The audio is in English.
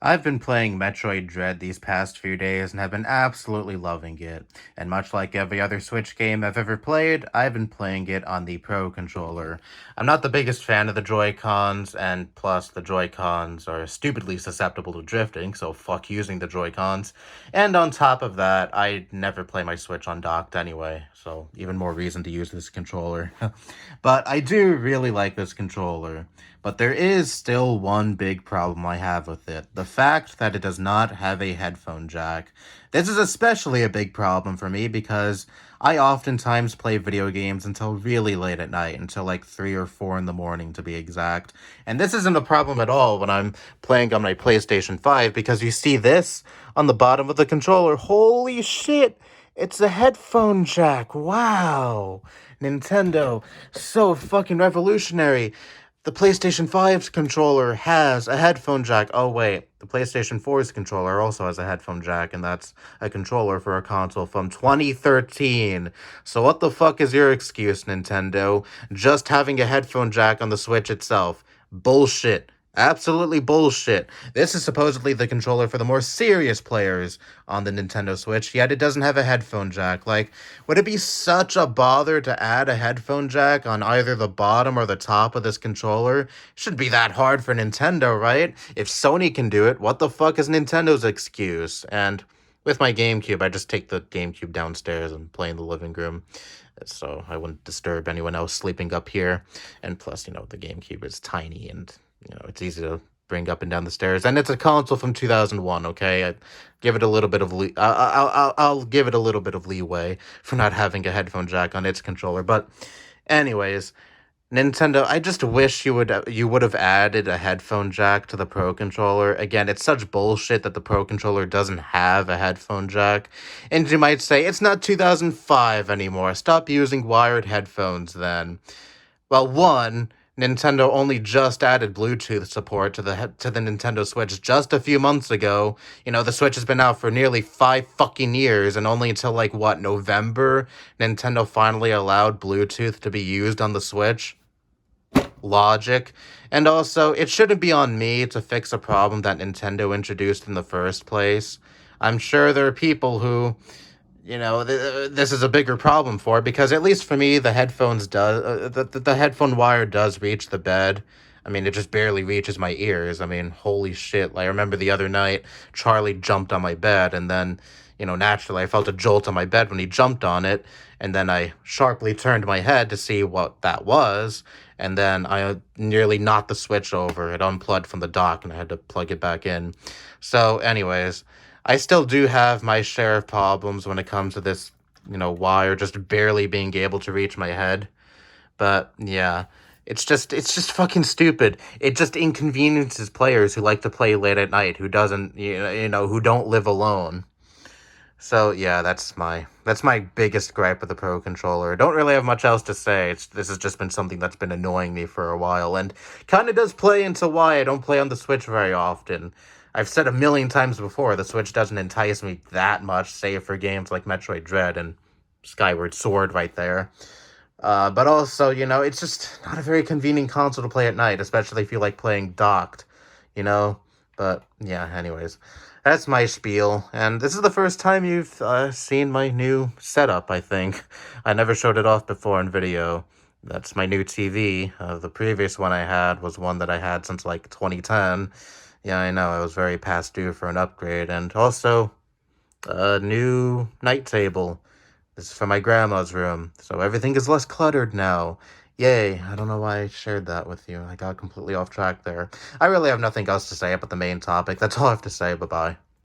I've been playing Metroid Dread these past few days and have been absolutely loving it. And much like every other Switch game I've ever played, I've been playing it on the Pro controller. I'm not the biggest fan of the Joy-Cons, and plus the Joy-Cons are stupidly susceptible to drifting, so fuck using the Joy-Cons. And on top of that, I never play my Switch on docked anyway, so even more reason to use this controller. But I do really like this controller. But there is still one big problem I have with it. The fact that it does not have a headphone jack. This is especially a big problem for me because I oftentimes play video games until really late at night, until like 3 or 4 in the morning to be exact. And this isn't a problem at all when I'm playing on my PlayStation 5 because you see this on the bottom of the controller. Holy shit! It's a headphone jack. Wow. Nintendo, so fucking revolutionary. The PlayStation 5's controller has a headphone jack. Oh, wait. The PlayStation 4's controller also has a headphone jack, and that's a controller for a console from 2013. So what the fuck is your excuse, Nintendo? Just having a headphone jack on the Switch itself. Bullshit. Absolutely bullshit. This is supposedly the controller for the more serious players on the Nintendo Switch, yet it doesn't have a headphone jack. Like, would it be such a bother to add a headphone jack on either the bottom or the top of this controller? Shouldn't be that hard for Nintendo, right? If Sony can do it, what the fuck is Nintendo's excuse? And with my GameCube, I just take the GameCube downstairs and play in the living room, so I wouldn't disturb anyone else sleeping up here. And plus, the GameCube is tiny and it's easy to bring up and down the stairs, and it's a console from 2001. Okay, I give it a little bit of I'll give it a little bit of leeway for not having a headphone jack on its controller. But, anyways, Nintendo, I just wish you would have added a headphone jack to the Pro controller. Again, it's such bullshit that the Pro controller doesn't have a headphone jack. And you might say it's not 2005 anymore. Stop using wired headphones then. Well, one, Nintendo only just added Bluetooth support to the Nintendo Switch just a few months ago. The Switch has been out for nearly 5 fucking years, and only until like what, November, Nintendo finally allowed Bluetooth to be used on the Switch. Logic. And also, it shouldn't be on me to fix a problem that Nintendo introduced in the first place. I'm sure there are people who this is a bigger problem for, because at least for me, the headphones does the headphone wire does reach the bed. I mean, it just barely reaches my ears. I mean, holy shit. Like, I remember the other night, Charlie jumped on my bed, and then, naturally, I felt a jolt on my bed when he jumped on it, and then I sharply turned my head to see what that was, and then I nearly knocked the Switch over. It unplugged from the dock, and I had to plug it back in. So, anyways, I still do have my share of problems when it comes to this, wire just barely being able to reach my head. But yeah, it's just fucking stupid. It just inconveniences players who like to play late at night, who doesn't, who don't live alone. So yeah, that's my biggest gripe with the Pro controller. Don't really have much else to say. This has just been something that's been annoying me for a while, and kind of does play into why I don't play on the Switch very often. I've said a million times before, the Switch doesn't entice me that much, save for games like Metroid Dread and Skyward Sword right there. But also, it's just not a very convenient console to play at night, especially if you like playing docked, you know? But, yeah, anyways. That's my spiel, and this is the first time you've seen my new setup, I think. I never showed it off before in video. That's my new TV. The previous one I had was one that I had since, like, 2010. Yeah, I know, I was very past due for an upgrade, and also a new night table. This is for my grandma's room, so everything is less cluttered now. Yay, I don't know why I shared that with you. I got completely off track there. I really have nothing else to say about the main topic. That's all I have to say. Bye-bye.